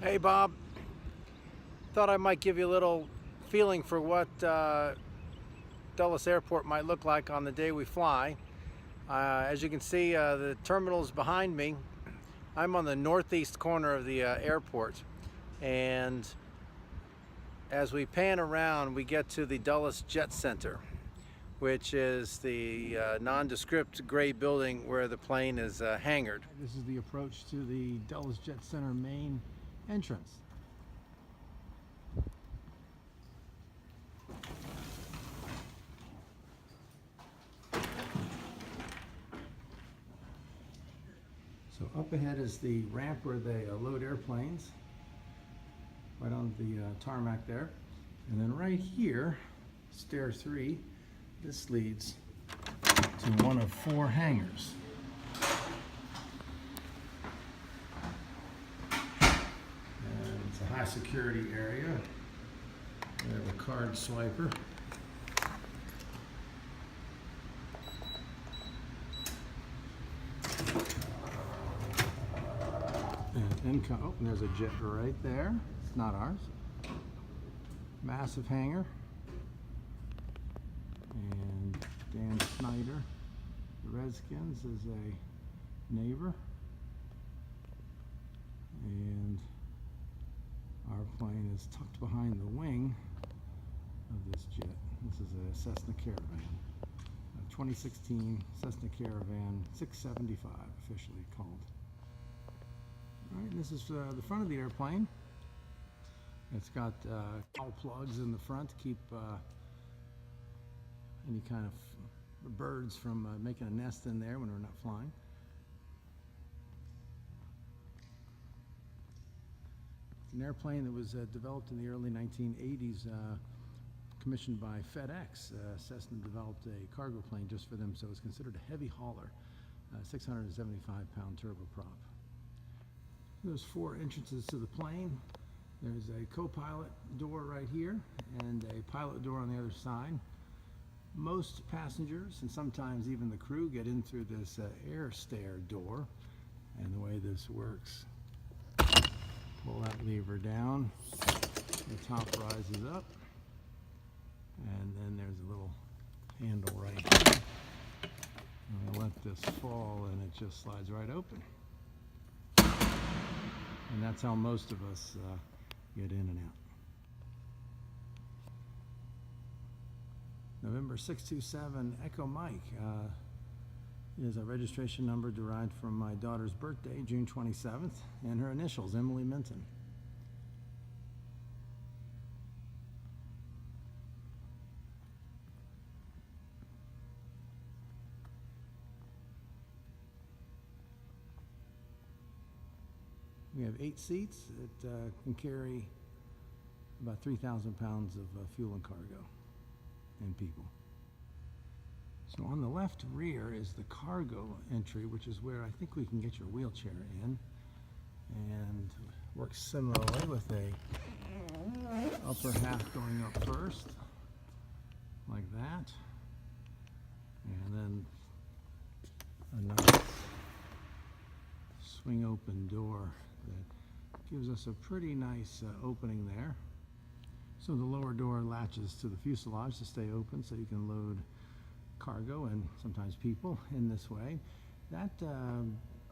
Hey Bob, thought I might give you a little feeling for what Dulles Airport might look like on the day we fly. As you can see, the terminal is behind me. I'm on the northeast corner of the airport, and as we pan around we get to the Dulles Jet Center, which is the nondescript gray building where the plane is hangared. This is the approach to the Dulles Jet Center main entrance. So up ahead is the ramp where they load airplanes, right on the tarmac there. And then right here, stair 3, this leads to one of 4 hangars. And it's a high security area. We have a card swiper. And oh, and there's a jet right there. It's not ours. Massive hangar. And Dan Snyder, the Redskins, is a neighbor. And our plane is tucked behind the wing of this jet. This is a Cessna Caravan. A 2016 Cessna Caravan 675, officially called. Alright, this is the front of the airplane. It's got cowl plugs in the front to keep any kind of birds from making a nest in there when we're not flying. It's an airplane that was developed in the early 1980s, commissioned by FedEx. Cessna developed a cargo plane just for them, so it's considered a heavy hauler, 675-pound turboprop. There's 4 entrances to the plane. There's a co-pilot door right here and a pilot door on the other side. Most passengers, and sometimes even the crew, get in through this air stair door. And the way this works, pull that lever down, the top rises up, and then there's a little handle right here. And I let this fall and it just slides right open. And that's how most of us get in and out. November 627 Echo Mike is a registration number derived from my daughter's birthday, June 27th, and her initials, Emily Minton. We have 8 seats that can carry about 3,000 pounds of fuel and cargo and people. So on the left rear is the cargo entry, which is where I think we can get your wheelchair in, and works similarly with a upper half going up first, like that, and then a nice swing open door that gives us a pretty nice opening there. So the lower door latches to the fuselage to stay open so you can load cargo and sometimes people in this way. That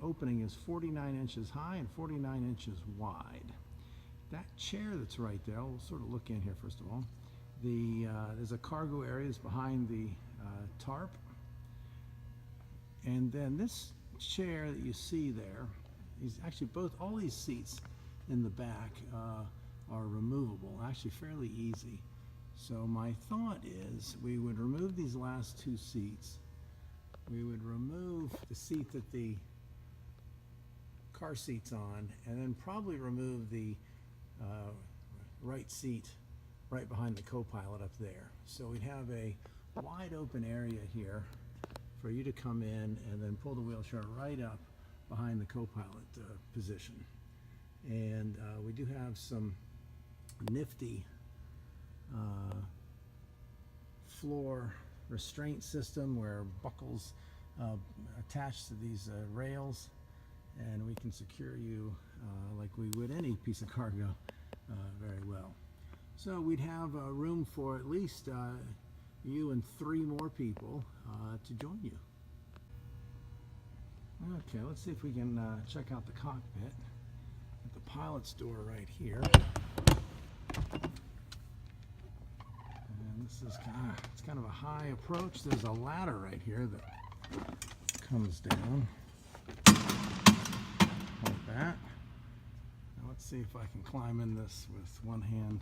opening is 49 inches high and 49 inches wide. That chair that's right there, we'll sort of look in here first of all. There's a cargo area that's behind the tarp. And then this chair that you see there is actually all these seats in the back are removable, actually fairly easy. So my thought is we would remove these last 2 seats. We would remove the seat that the car seat's on, and then probably remove the right seat right behind the co-pilot up there. So we'd have a wide open area here for you to come in and then pull the wheelchair right up behind the co-pilot position. And we do have some nifty floor restraint system where buckles attached to these rails, and we can secure you like we would any piece of cargo very well. So we'd have room for at least you and 3 more people to join you. Okay, let's see if we can check out the cockpit. At the pilot's door right here. And this is it's kind of a high approach. There's a ladder right here that comes down like that. Now let's see if I can climb in this with one hand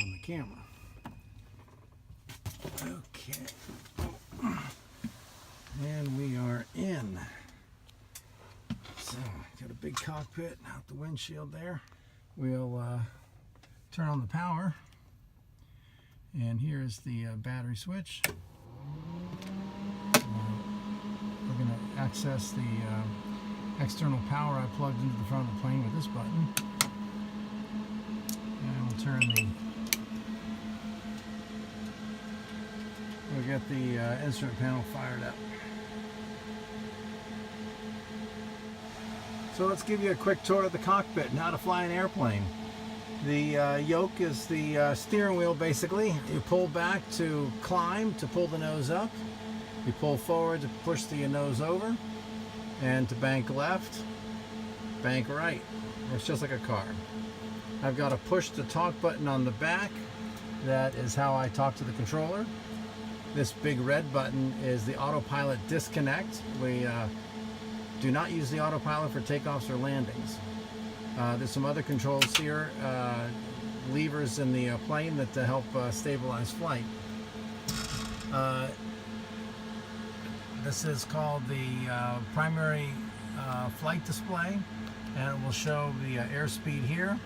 on the camera. Okay. And we are in. So, got a big cockpit out the windshield there. We'll turn on the power. And here's the battery switch. We're going to access the external power I plugged into the front of the plane with this button. And we'll turn we'll get the instrument panel fired up. So let's give you a quick tour of the cockpit and how to fly an airplane. The yoke is the steering wheel basically. You pull back to climb, to pull the nose up. You pull forward to push the nose over. And to bank left, bank right. It's just like a car. I've got a push to talk button on the back. That is how I talk to the controller. This big red button is the autopilot disconnect. We do not use the autopilot for takeoffs or landings. There's some other controls here, levers in the plane that help stabilize flight. This is called the primary flight display, and it will show the airspeed here,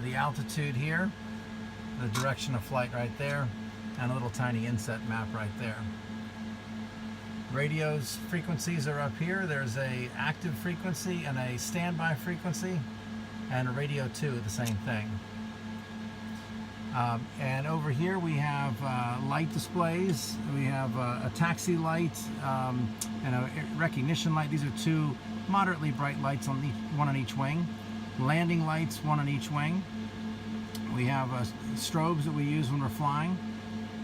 the altitude here, the direction of flight right there, and a little tiny inset map right there. Radio's frequencies are up here. There's a active frequency and a standby frequency, and a radio 2, the same thing. And over here we have light displays. We have a taxi light and a recognition light. These are 2 moderately bright lights, on one on each wing. Landing lights, 1 on each wing. We have strobes that we use when we're flying.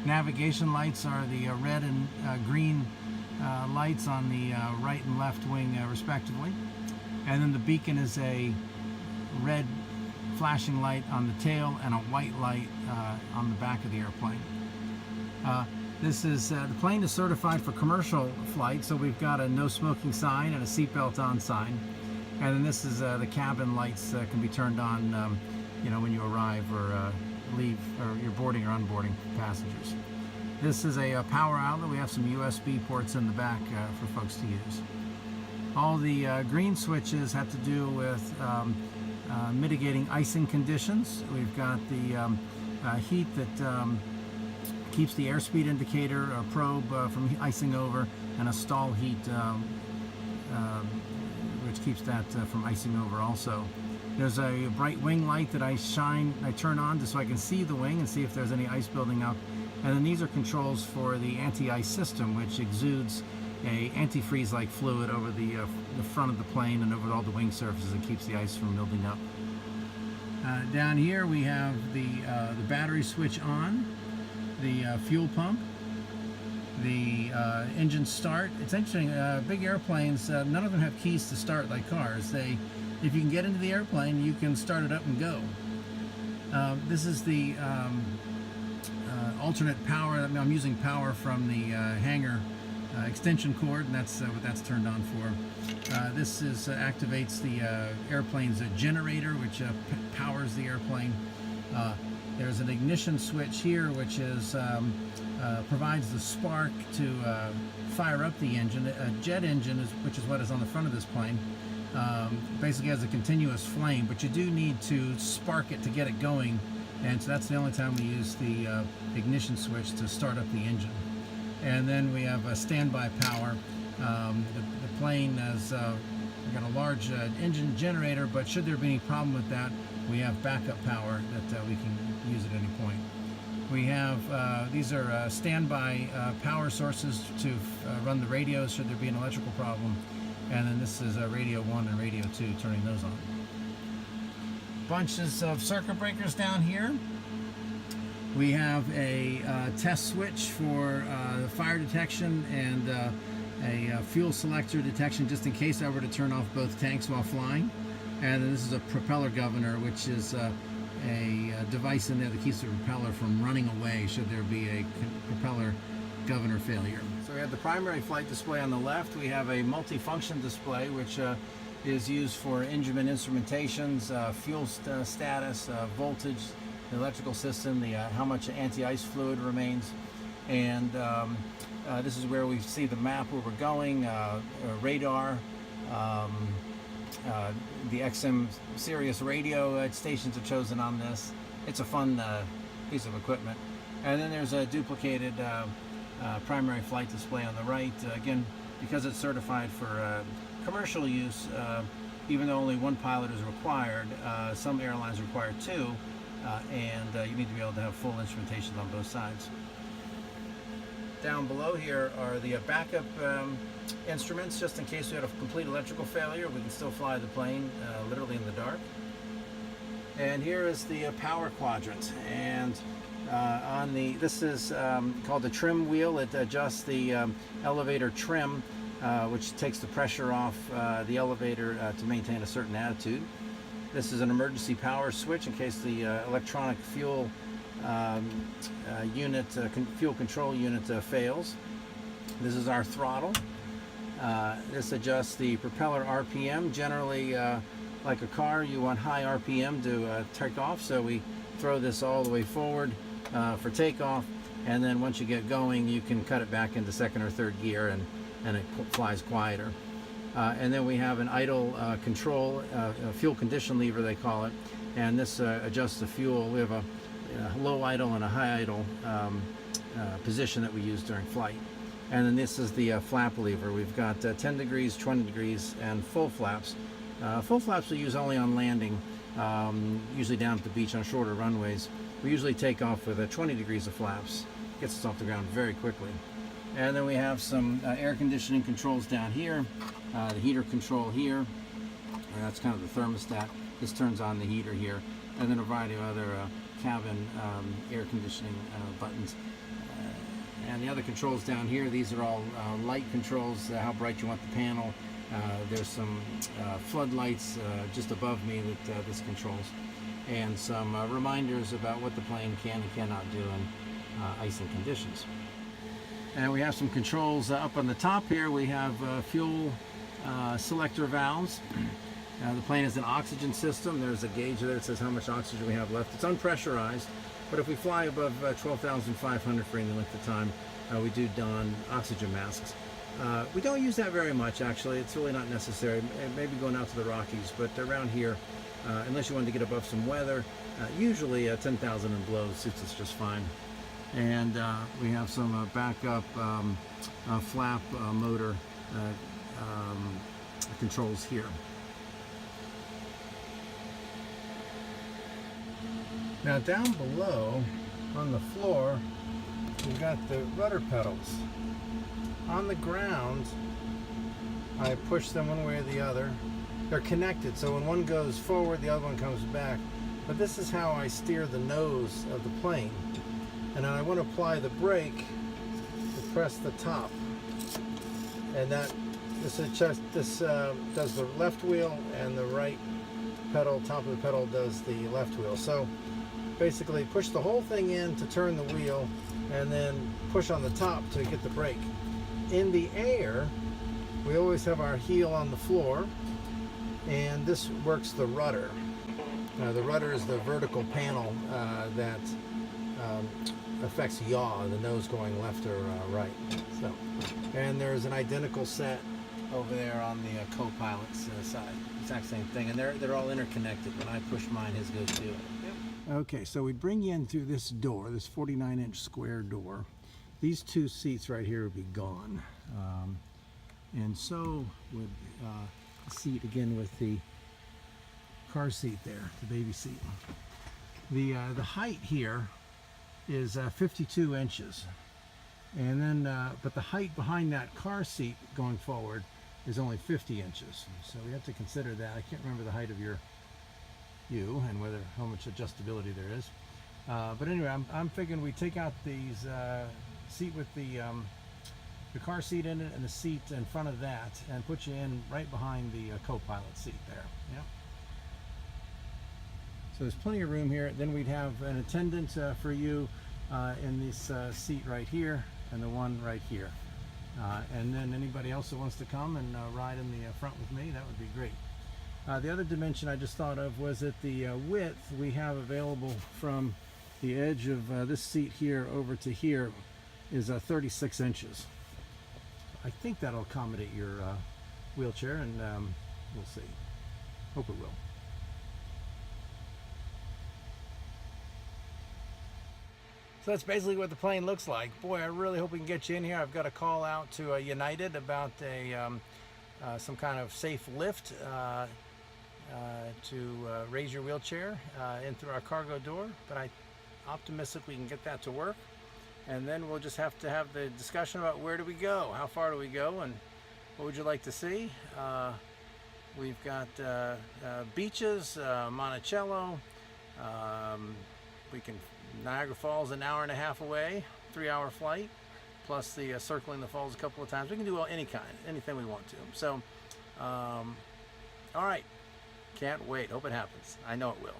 Navigation lights are the red and green lights on the right and left wing respectively. And then the beacon is a red flashing light on the tail and a white light on the back of the airplane. This is the plane is certified for commercial flight, so we've got a no smoking sign and a seatbelt on sign. And then this is the cabin lights that can be turned on you know, when you arrive or leave, or you're boarding or unboarding passengers. This is a power outlet. We have some USB ports in the back for folks to use. All the green switches have to do with mitigating icing conditions. We've got the heat that keeps the airspeed indicator probe from icing over, and a stall heat which keeps that from icing over also. There's a bright wing light that I turn on just so I can see the wing and see if there's any ice building up. And then these are controls for the anti-ice system, which exudes a antifreeze-like fluid over the front of the plane and over all the wing surfaces and keeps the ice from building up. Down here we have the battery switch on, the fuel pump, the engine start. It's interesting, big airplanes, none of them have keys to start like cars. If you can get into the airplane, you can start it up and go. This is the alternate power. I'm using power from the hangar extension cord, and that's what that's turned on for. This activates the airplane's generator, which powers the airplane. There's an ignition switch here, which provides the spark to fire up the engine. A jet engine, which is what is on the front of this plane, basically has a continuous flame, but you do need to spark it to get it going, and so that's the only time we use the ignition switch to start up the engine. And then we have a standby power. The plane has got a large engine generator, but should there be any problem with that, we have backup power that we can use at any point. We have, these are standby power sources to run the radios should there be an electrical problem. And then this is radio 1 and radio 2, turning those on. bunches of circuit breakers down here. We have a test switch for fire detection and a fuel selector detection, just in case I were to turn off both tanks while flying. And then this is a propeller governor, which is a device in there that keeps the propeller from running away should there be a propeller governor failure. So we have the primary flight display on the left. We have a multifunction display, which is used for instrument instrumentations, fuel status, voltage, the electrical system, how much anti-ice fluid remains, and this is where we see the map where we're going, radar, the XM Sirius radio stations are chosen on this. It's a fun piece of equipment. And then there's a duplicated primary flight display on the right. Again, because it's certified for commercial use, even though only one pilot is required, some airlines require two, and you need to be able to have full instrumentation on both sides. Down below here are the backup instruments, just in case we had a complete electrical failure. We can still fly the plane literally in the dark. And here is the power quadrant, and this is called the trim wheel. It adjusts the elevator trim, which takes the pressure off the elevator to maintain a certain attitude. This is an emergency power switch in case the electronic fuel fuel control unit fails. This is our throttle. This adjusts the propeller RPM. Generally, like a car, you want high RPM to take off, so we throw this all the way forward for takeoff, and then once you get going, you can cut it back into second or third gear, and it flies quieter. And then we have an idle control, a fuel condition lever they call it, and this adjusts the fuel. We have a low idle and a high idle position that we use during flight. And then this is the flap lever. We've got 10 degrees, 20 degrees, and full flaps. Full flaps we use only on landing, usually down at the beach on shorter runways. We usually take off with 20 degrees of flaps. Gets us off the ground very quickly. And then we have some air conditioning controls down here, the heater control here. That's kind of the thermostat. This turns on the heater here, and then a variety of other cabin air conditioning buttons. And the other controls down here, these are all light controls, how bright you want the panel. There's some floodlights just above me that this controls, and some reminders about what the plane can and cannot do in icing conditions. And we have some controls up on the top here. We have fuel selector valves. The plane has an oxygen system. There's a gauge there that says how much oxygen we have left. It's unpressurized, but if we fly above 12,500 for any length of time, we do don oxygen masks. We don't use that very much, actually. It's really not necessary. Maybe going out to the Rockies, but around here, unless you wanted to get above some weather, usually 10,000 and below suits us just fine. And we have some backup flap motor controls here. Now down below on the floor, we've got the rudder pedals. On the ground, I push them one way or the other. They're connected, so when one goes forward, the other one comes back. But this is how I steer the nose of the plane. And then I want to apply the brake to press the top. And this does the left wheel, and the right pedal, top of the pedal, does the left wheel. So basically push the whole thing in to turn the wheel, and then push on the top to get the brake. In the air, we always have our heel on the floor, and this works the rudder. The rudder is the vertical panel that affects yaw, the nose going left or right. So, and there's an identical set over there on the co-pilot's side. Exact same thing, and they're all interconnected. When I push mine, his goes too. Yep. Okay, so we bring you in through this door, this 49-inch square door. These two seats right here would be gone, and so would the seat again with the car seat there, the baby seat. The height here is 52 inches, and then but the height behind that car seat going forward is only 50 inches. So we have to consider that. I can't remember the height of your you and how much adjustability there is. But anyway, I'm figuring we take out these seat with the car seat in it and the seat in front of that, and put you in right behind the co-pilot seat there. Yeah. So there's plenty of room here. Then we'd have an attendant for you in this seat right here, and the one right here. And then anybody else that wants to come and ride in the front with me, that would be great. The other dimension I just thought of was that the width we have available from the edge of this seat here over to here is 36 inches. I think that'll accommodate your wheelchair, and we'll see. Hope it will. So that's basically what the plane looks like. Boy, I really hope we can get you in here. I've got a call out to United about some kind of safe lift to raise your wheelchair in through our cargo door, but I'm optimistic we can get that to work. And then we'll just have to have the discussion about where do we go, how far do we go, and what would you like to see. We've got beaches, Monticello, Niagara Falls an hour and a half away, 3-hour flight, plus the circling the falls a couple of times. We can do anything we want to. So, all right, can't wait. Hope it happens. I know it will.